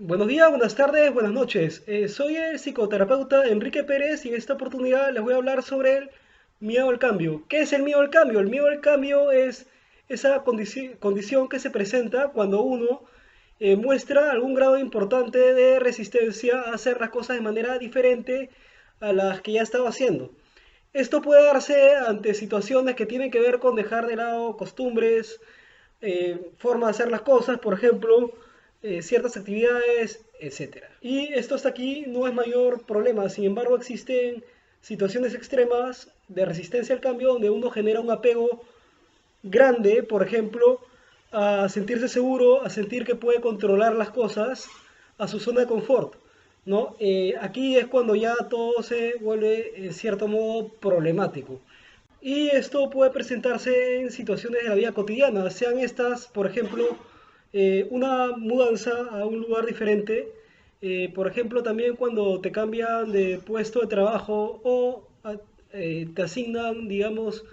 Buenos días, buenas tardes, buenas noches. Soy el psicoterapeuta Enrique Pérez y en esta oportunidad les voy a hablar sobre el miedo al cambio. ¿Qué es el miedo al cambio? El miedo al cambio es esa condición que se presenta cuando uno muestra algún grado importante de resistencia a hacer las cosas de manera diferente a las que ya estaba haciendo. Esto puede darse ante situaciones que tienen que ver con dejar de lado costumbres, forma de hacer las cosas, por ejemplo, ciertas actividades, etcétera. Y esto hasta aquí no es mayor problema, sin embargo existen situaciones extremas de resistencia al cambio donde uno genera un apego grande, por ejemplo, a sentirse seguro, a sentir que puede controlar las cosas, a su zona de confort, ¿no? Aquí es cuando ya todo se vuelve, en cierto modo, problemático. Y esto puede presentarse en situaciones de la vida cotidiana, sean estas, por ejemplo, una mudanza a un lugar diferente, por ejemplo, también cuando te cambian de puesto de trabajo o te asignan, digamos,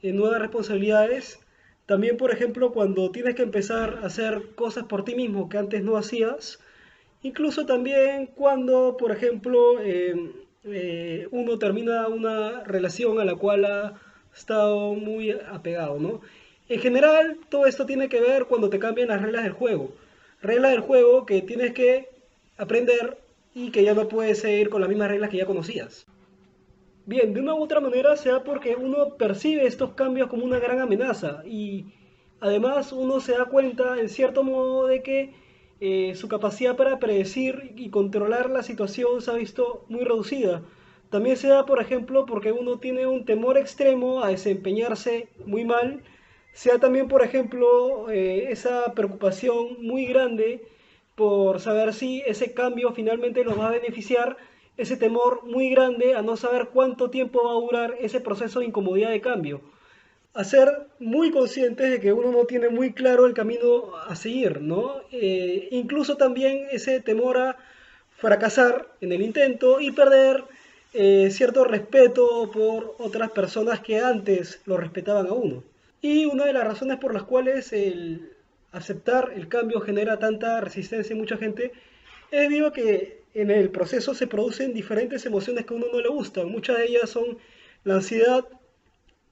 nuevas responsabilidades. También, por ejemplo, cuando tienes que empezar a hacer cosas por ti mismo que antes no hacías. Incluso también cuando, por ejemplo, uno termina una relación a la cual ha estado muy apegado, ¿no? En general, todo esto tiene que ver cuando te cambian las reglas del juego. Reglas del juego que tienes que aprender y que ya no puedes seguir con las mismas reglas que ya conocías. Bien, de una u otra manera sea porque uno percibe estos cambios como una gran amenaza y además uno se da cuenta en cierto modo de que su capacidad para predecir y controlar la situación se ha visto muy reducida. También se da, por ejemplo, porque uno tiene un temor extremo a desempeñarse muy mal. Se da también, por ejemplo, esa preocupación muy grande por saber si ese cambio finalmente nos va a beneficiar, ese temor muy grande a no saber cuánto tiempo va a durar ese proceso de incomodidad de cambio. A ser muy conscientes de que uno no tiene muy claro el camino a seguir, ¿no? Incluso también ese temor a fracasar en el intento y perder cierto respeto por otras personas que antes lo respetaban a uno. Y una de las razones por las cuales el aceptar el cambio genera tanta resistencia en mucha gente es debido a que en el proceso se producen diferentes emociones que a uno no le gustan. Muchas de ellas son la ansiedad,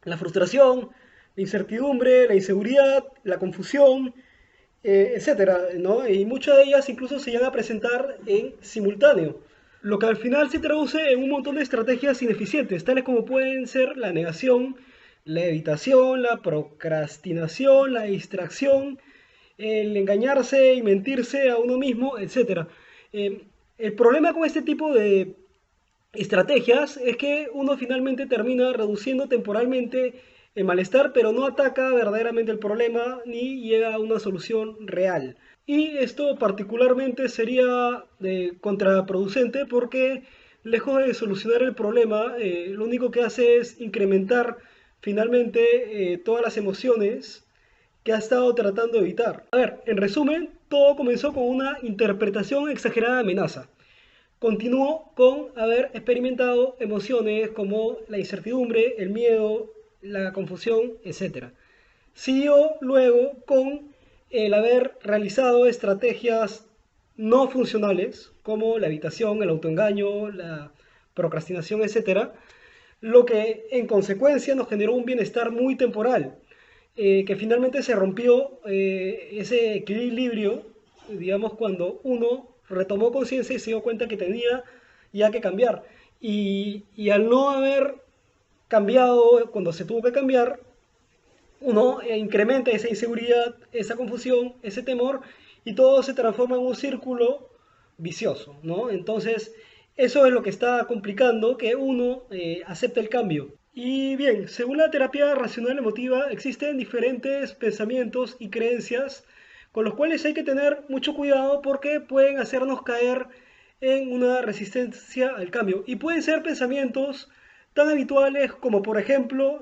la frustración, la incertidumbre, la inseguridad, la confusión, etcétera, ¿no? Y muchas de ellas incluso se llegan a presentar en simultáneo, lo que al final se traduce en un montón de estrategias ineficientes, tales como pueden ser la negación, la evitación, la procrastinación, la distracción, el engañarse y mentirse a uno mismo, etcétera. El problema con este tipo de estrategias es que uno finalmente termina reduciendo temporalmente el malestar, pero no ataca verdaderamente el problema ni llega a una solución real. Y esto particularmente sería contraproducente porque lejos de solucionar el problema, lo único que hace es incrementar finalmente todas las emociones que ha estado tratando de evitar. A ver, en resumen, todo comenzó con una interpretación exagerada de amenaza. Continuó con haber experimentado emociones como la incertidumbre, el miedo, la confusión, etc. Siguió luego con el haber realizado estrategias no funcionales como la evitación, el autoengaño, la procrastinación, etc. Lo que en consecuencia nos generó un bienestar muy temporal, que finalmente se rompió ese equilibrio, digamos, cuando uno retomó conciencia y se dio cuenta que tenía ya que cambiar. Y al no haber cambiado cuando se tuvo que cambiar, uno incrementa esa inseguridad, esa confusión, ese temor, y todo se transforma en un círculo vicioso, ¿no? Entonces, eso es lo que está complicando que uno acepte el cambio. Y bien, según la terapia racional emotiva, existen diferentes pensamientos y creencias con los cuales hay que tener mucho cuidado porque pueden hacernos caer en una resistencia al cambio. Y pueden ser pensamientos tan habituales como, por ejemplo,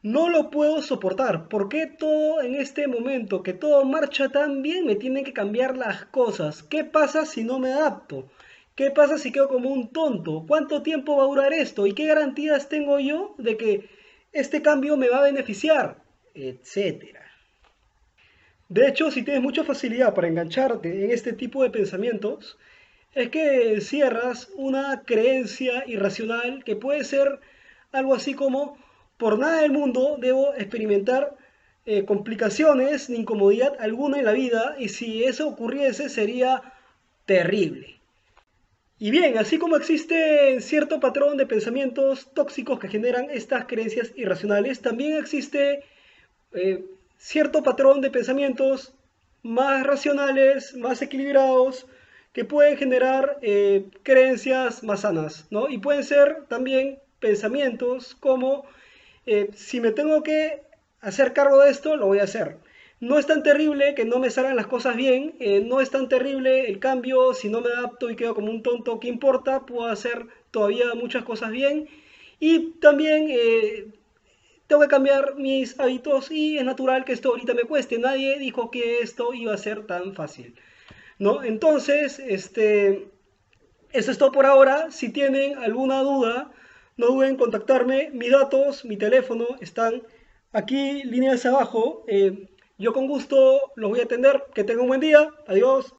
no lo puedo soportar. ¿Por qué todo en este momento, que todo marcha tan bien, me tienen que cambiar las cosas? ¿Qué pasa si no me adapto? ¿Qué pasa si quedo como un tonto? ¿Cuánto tiempo va a durar esto? ¿Y qué garantías tengo yo de que este cambio me va a beneficiar? Etcétera. De hecho, si tienes mucha facilidad para engancharte en este tipo de pensamientos, es que cierras una creencia irracional que puede ser algo así como, por nada del mundo debo experimentar complicaciones ni incomodidad alguna en la vida, y si eso ocurriese sería terrible. Y bien, así como existe cierto patrón de pensamientos tóxicos que generan estas creencias irracionales, también existe eh, cierto patrón de pensamientos más racionales, más equilibrados, que pueden generar creencias más sanas, ¿no? Y pueden ser también pensamientos como, si me tengo que hacer cargo de esto, lo voy a hacer. No es tan terrible que no me salgan las cosas bien, no es tan terrible el cambio, si no me adapto y quedo como un tonto, ¿qué importa? Puedo hacer todavía muchas cosas bien. Y también tengo que cambiar mis hábitos y es natural que esto ahorita me cueste. Nadie dijo que esto iba a ser tan fácil, ¿no? Entonces, eso es todo por ahora. Si tienen alguna duda, no duden en contactarme. Mis datos, mi teléfono están aquí, líneas abajo. Yo con gusto los voy a atender. Que tengan un buen día. Adiós.